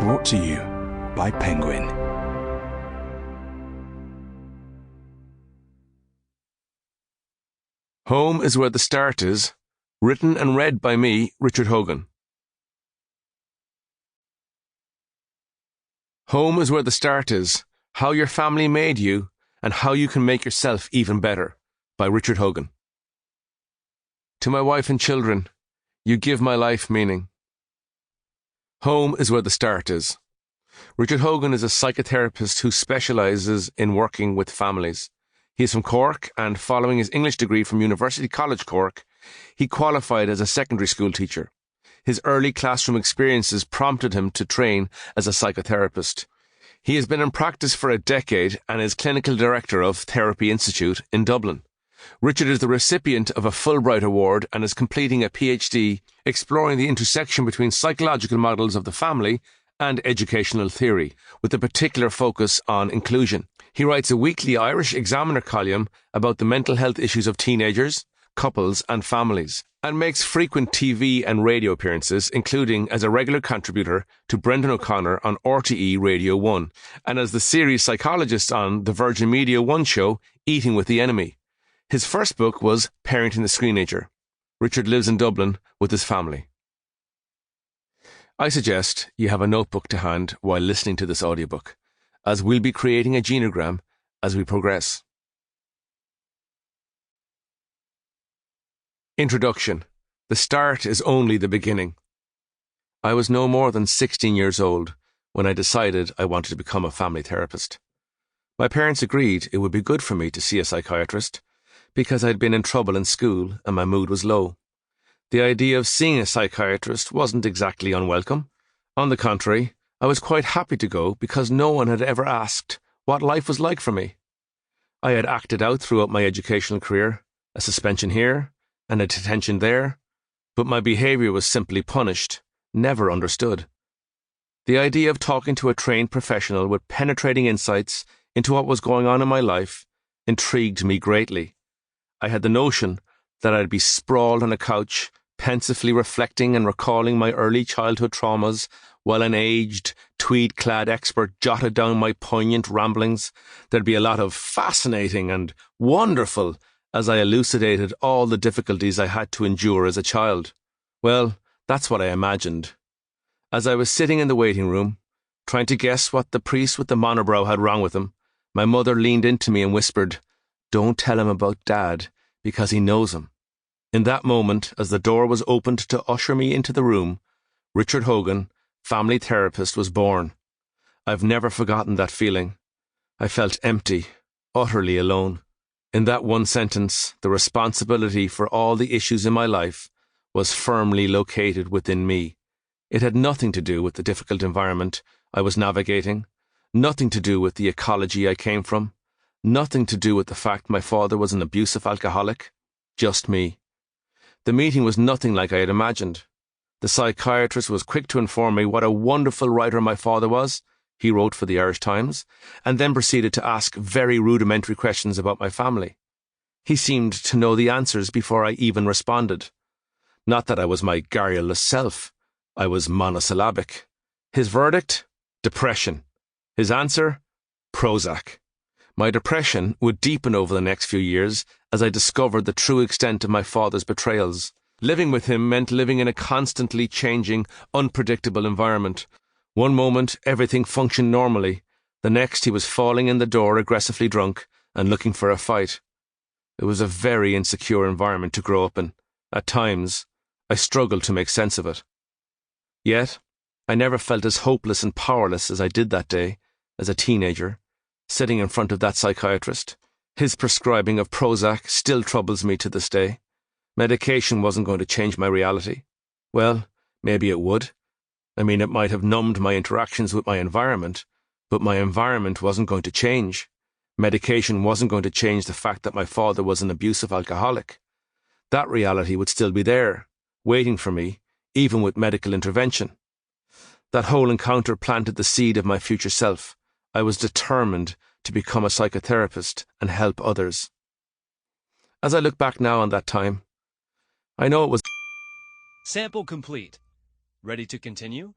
Brought to you by Penguin. Home is Where the Start Is, written and read by me, Richard Hogan. Home is where the start is, how your family made you, and how you can make yourself even better, by Richard Hogan. To my wife and children, you give my life meaning. Home is where the start is. Richard Hogan is a psychotherapist who specialises in working with families. He is from Cork, and following his English degree from University College Cork, he qualified as a secondary school teacher. His early classroom experiences prompted him to train as a psychotherapist. He has been in practice for a decade and is clinical director of Therapy Institute in Dublin. Richard is the recipient of a Fulbright Award and is completing a PhD exploring the intersection between psychological models of the family and educational theory, with a particular focus on inclusion. He writes a weekly Irish Examiner column about the mental health issues of teenagers, couples and families, and makes frequent TV and radio appearances, including as a regular contributor to Brendan O'Connor on RTE Radio 1, and as the series psychologist on the Virgin Media 1 show, Eating with the Enemy. His first book was Parenting the Screenager. Richard lives in Dublin with his family. I suggest you have a notebook to hand while listening to this audiobook, as we'll be creating a genogram as we progress. Introduction. The start is only the beginning. I was no more than 16 years old when I decided I wanted to become a family therapist. My parents agreed it would be good for me to see a psychiatrist because I'd been in trouble in school and my mood was low. The idea of seeing a psychiatrist wasn't exactly unwelcome. On the contrary, I was quite happy to go because no one had ever asked what life was like for me. I had acted out throughout my educational career, a suspension here and a detention there, but my behaviour was simply punished, never understood. The idea of talking to a trained professional with penetrating insights into what was going on in my life intrigued me greatly. I had the notion that I'd be sprawled on a couch, pensively reflecting and recalling my early childhood traumas, while an aged, tweed-clad expert jotted down my poignant ramblings. There'd be a lot of fascinating and wonderful as I elucidated all the difficulties I had to endure as a child. Well, that's what I imagined. As I was sitting in the waiting room, trying to guess what the priest with the monobrow had wrong with him, my mother leaned into me and whispered, "Don't tell him about Dad, because he knows him." In that moment, as the door was opened to usher me into the room, Richard Hogan, family therapist, was born. I've never forgotten that feeling. I felt empty, utterly alone. In that one sentence, the responsibility for all the issues in my life was firmly located within me. It had nothing to do with the difficult environment I was navigating, nothing to do with the ecology I came from, nothing to do with the fact my father was an abusive alcoholic, just me. The meeting was nothing like I had imagined. The psychiatrist was quick to inform me what a wonderful writer my father was. He wrote for the Irish Times, and then proceeded to ask very rudimentary questions about my family. He seemed to know the answers before I even responded. Not that I was my garrulous self. I was monosyllabic. His verdict? Depression. His answer? Prozac. My depression would deepen over the next few years as I discovered the true extent of my father's betrayals. Living with him meant living in a constantly changing, unpredictable environment. One moment, everything functioned normally. The next, he was falling in the door aggressively drunk and looking for a fight. It was a very insecure environment to grow up in. At times, I struggled to make sense of it. Yet, I never felt as hopeless and powerless as I did that day, as a teenager, sitting in front of that psychiatrist. His prescribing of Prozac still troubles me to this day. Medication wasn't going to change my reality. Well, maybe it would. I mean, it might have numbed my interactions with my environment, but my environment wasn't going to change. Medication wasn't going to change the fact that my father was an abusive alcoholic. That reality would still be there, waiting for me, even with medical intervention. That whole encounter planted the seed of my future self. I was determined to become a psychotherapist and help others. As I look back now on that time, I know it was... Sample complete. Ready to continue?